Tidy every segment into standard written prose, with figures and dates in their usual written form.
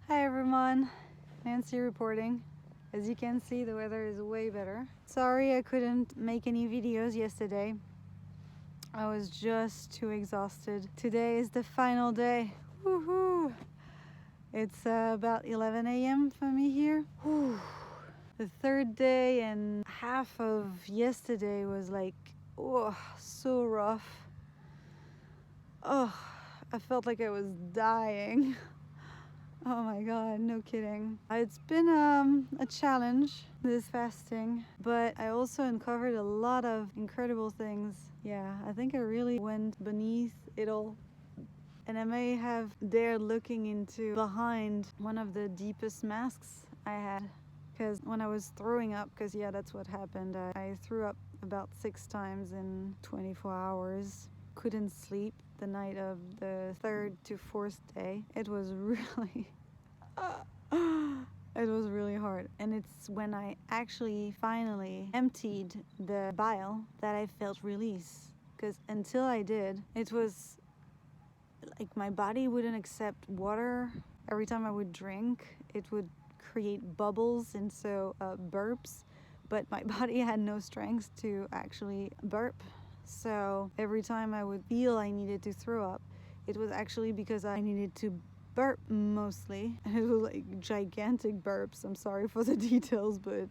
Hi everyone, Nancy reporting. As you can see, the weather is way better. Sorry I couldn't make any videos yesterday. I was just too exhausted. Today is the final day. Woohoo! It's about 11 a.m. for me here. Whew. The third day and half of yesterday was like, oh, so rough. Oh, I felt like I was dying. Oh my god, no kidding. It's been a challenge, this fasting, but I also uncovered a lot of incredible things. Yeah, I think I really went beneath it all. And I may have dared looking into behind one of the deepest masks I had. Because when I was throwing up, because yeah, that's what happened. I threw up about 6 times in 24 hours. Couldn't sleep the night of the 3rd to 4th day. It was really it was really hard, and it's when I actually finally emptied the bile that I felt release, because until I did, it was like my body wouldn't accept water. Every time I would drink, it would create bubbles and so burps, but my body had no strength to actually burp. So every time I would feel I needed to throw up, it was actually because I needed to burp mostly. And it was like gigantic burps. I'm sorry for the details, but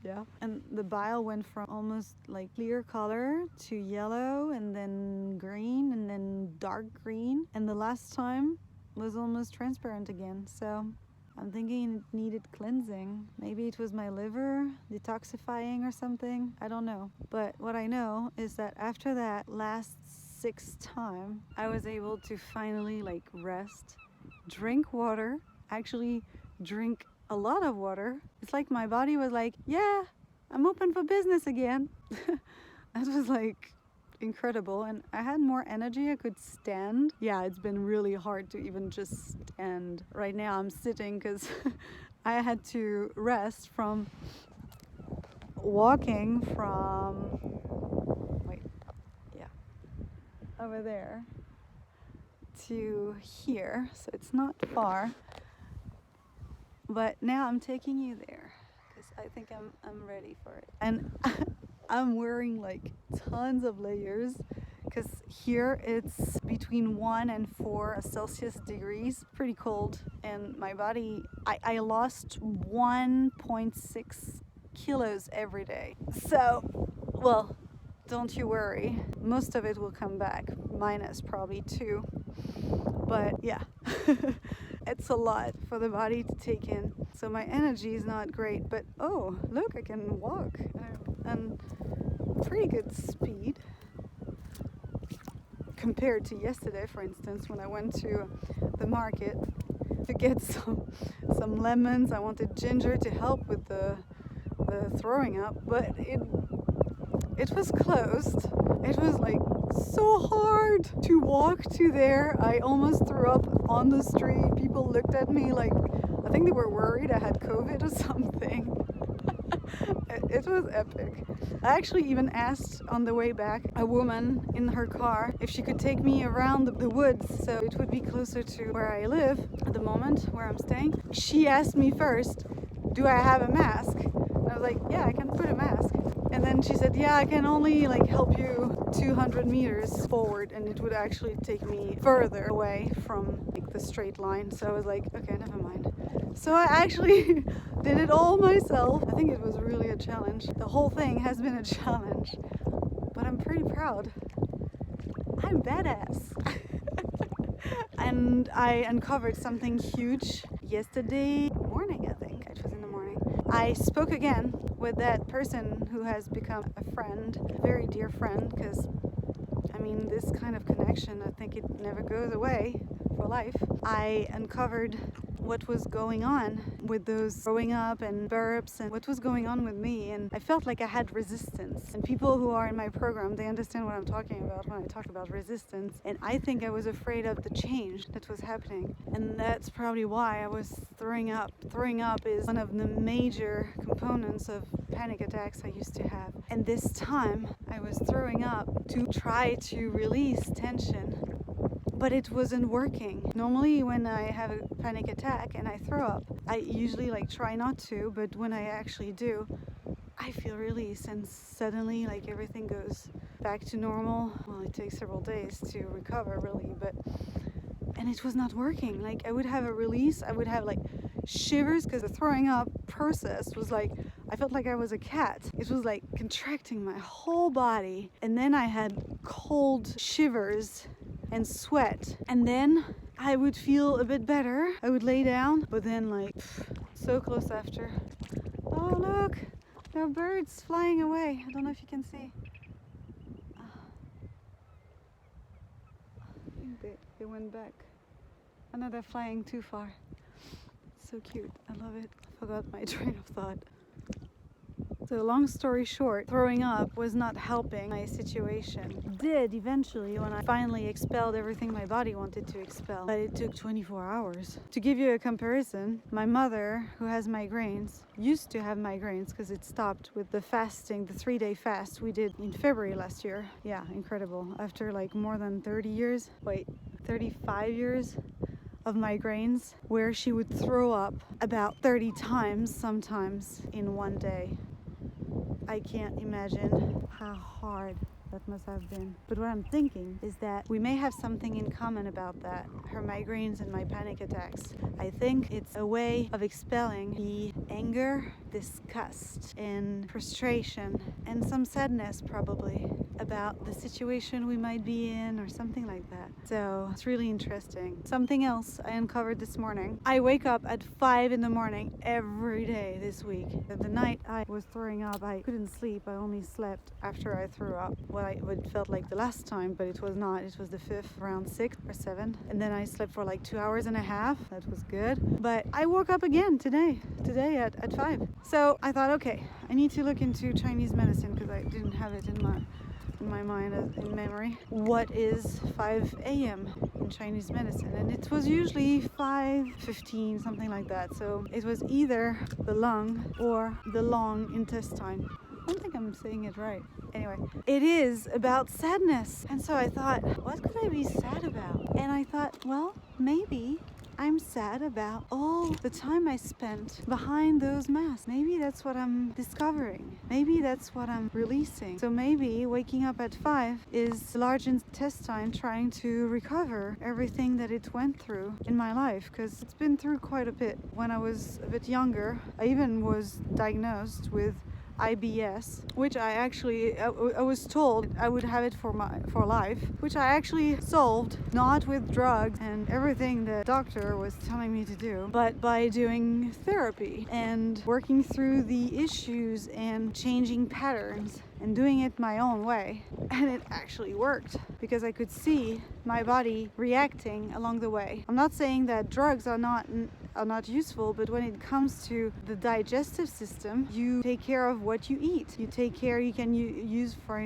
yeah. And the bile went from almost like clear color to yellow and then green and then dark green. And the last time was almost transparent again. So I'm thinking it needed cleansing. Maybe it was my liver detoxifying or something. I don't know. But what I know is that after that last 6th time, I was able to finally rest, drink water, actually drink a lot of water. It's like my body was like, yeah, I'm open for business again. That was like incredible, and I had more energy. I could stand. Yeah, it's been really hard to even just stand. Right now I'm sitting because I had to rest from walking from over there to here, so it's not far, but now I'm taking you there because I think I'm ready for it. And I'm wearing like tons of layers because here it's between 1 and 4 Celsius degrees, pretty cold, and my body, I lost 1.6 kilos every day. So, well, don't you worry, most of it will come back, minus probably 2, but yeah. It's a lot for the body to take in. So my energy is not great, but oh, look, I can walk and pretty good speed compared to yesterday, for instance, when I went to the market to get some lemons. I wanted ginger to help with the throwing up, but it was closed. It was like so hard to walk to there. I almost threw up on the street. People looked at me like, I think they were worried I had COVID or something. It was epic. I actually even asked on the way back a woman in her car if she could take me around the woods so it would be closer to where I live at the moment, where I'm staying. She asked me first, do I have a mask? And I was like, yeah, I can put a mask. And then she said, yeah, I can only help you 200 meters forward, and it would actually take me further away from the straight line. So I was like, okay, never mind. So I actually did it all myself. I think it was really a challenge. The whole thing has been a challenge, but I'm pretty proud. I'm badass. And I uncovered something huge yesterday morning, I think. It was in the morning. I spoke again with that person who has become a friend, a very dear friend, because I mean, this kind of connection, I think it never goes away for life. I uncovered what was going on with those throwing up and burps and what was going on with me, and I felt like I had resistance. And people who are in my program, they understand what I'm talking about when I talk about resistance, and I think I was afraid of the change that was happening, and that's probably why I was throwing up. Throwing up is one of the major components of panic attacks I used to have, and this time I was throwing up to try to release tension but it wasn't working. Normally when I have a panic attack and I throw up, I usually like try not to, but when I actually do, I feel release, and suddenly like everything goes back to normal. Well, it takes several days to recover really, and it was not working. Like I would have a release, I would have like shivers because the throwing up process was like, I felt like I was a cat. It was like contracting my whole body, and then I had cold shivers and sweat, and then I would feel a bit better. I would lay down, but then like so close after. Oh look, there are birds flying away. I don't know if you can see. I think they went back. I know they're flying too far. It's so cute. I love it. I forgot my train of thought. So long story short, throwing up was not helping my situation. Did eventually when I finally expelled everything my body wanted to expel, but it took 24 hours. To give you a comparison, my mother, who has migraines, used to have migraines because it stopped with the fasting, the 3-day fast we did in February last year. Yeah, incredible. After like more than 35 years of migraines, where she would throw up about 30 times sometimes in one day. I can't imagine how hard that must have been. But what I'm thinking is that we may have something in common about that, her migraines and my panic attacks. I think it's a way of expelling the anger, disgust, and frustration, and some sadness probably about the situation we might be in or something like that. So it's really interesting. Something else I uncovered this morning. I wake up at 5 in the morning every day this week. The night I was throwing up, I couldn't sleep. I only slept after I threw up. What it felt like the last time, but it was not. It was the 5th, around 6 or 7. And then I slept for like 2 hours and a half. That was good. But I woke up again today at 5. So I thought, okay, I need to look into Chinese medicine because I didn't have it in my mind, in memory. What is 5 a.m. in Chinese medicine? And it was usually 5:15, something like that. So it was either the lung or the long intestine. I don't think I'm saying it right. Anyway, it is about sadness. And so I thought, what could I be sad about? And I thought, well, maybe I'm sad about all the time I spent behind those masks. Maybe that's what I'm discovering. Maybe that's what I'm releasing. So maybe waking up at 5 is the large intestine trying to recover everything that it went through in my life, because it's been through quite a bit. When I was a bit younger, I even was diagnosed with IBS, which I was told I would have it for life, which I actually solved, not with drugs and everything the doctor was telling me to do, but by doing therapy and working through the issues and changing patterns and doing it my own way. And it actually worked because I could see my body reacting along the way. I'm not saying that drugs are not useful, but when it comes to the digestive system, you take care of what you eat. You take care, you can use, for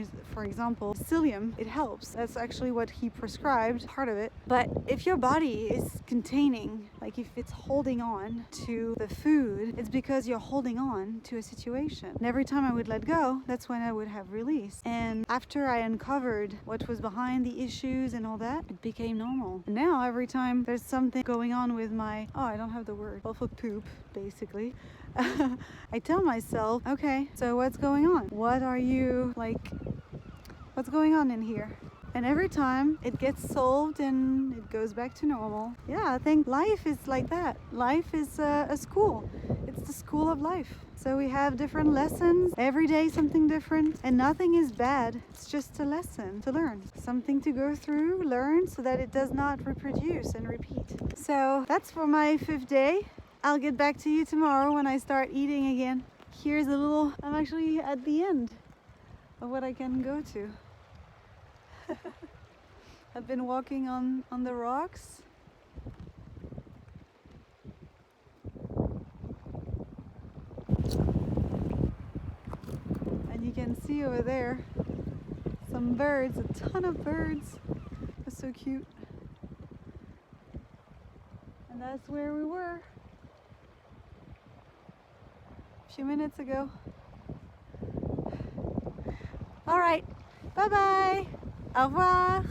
example, psyllium. It helps. That's actually what he prescribed, part of it. But if your body is containing, like if it's holding on to the food, it's because you're holding on to a situation. And every time I would let go, that's when I would have release. And after I uncovered what was behind the issues and all that, it became normal. And now every time there's something going on with my, I don't have the word, awful poop, basically, I tell myself, okay, so what's going on? What's going on in here? And every time it gets solved and it goes back to normal. Yeah, I think life is like that. Life is a school. It's the school of life. So we have different lessons, every day something different, and nothing is bad. It's just a lesson to learn, something to go through, learn, so that it does not reproduce and repeat. So that's for my 5th day. I'll get back to you tomorrow when I start eating again. Here's I'm actually at the end of what I can go to. I've been walking on the rocks. And you can see over there some birds, a ton of birds. They're so cute. And that's where we were a few minutes ago. All right, bye-bye. Au revoir.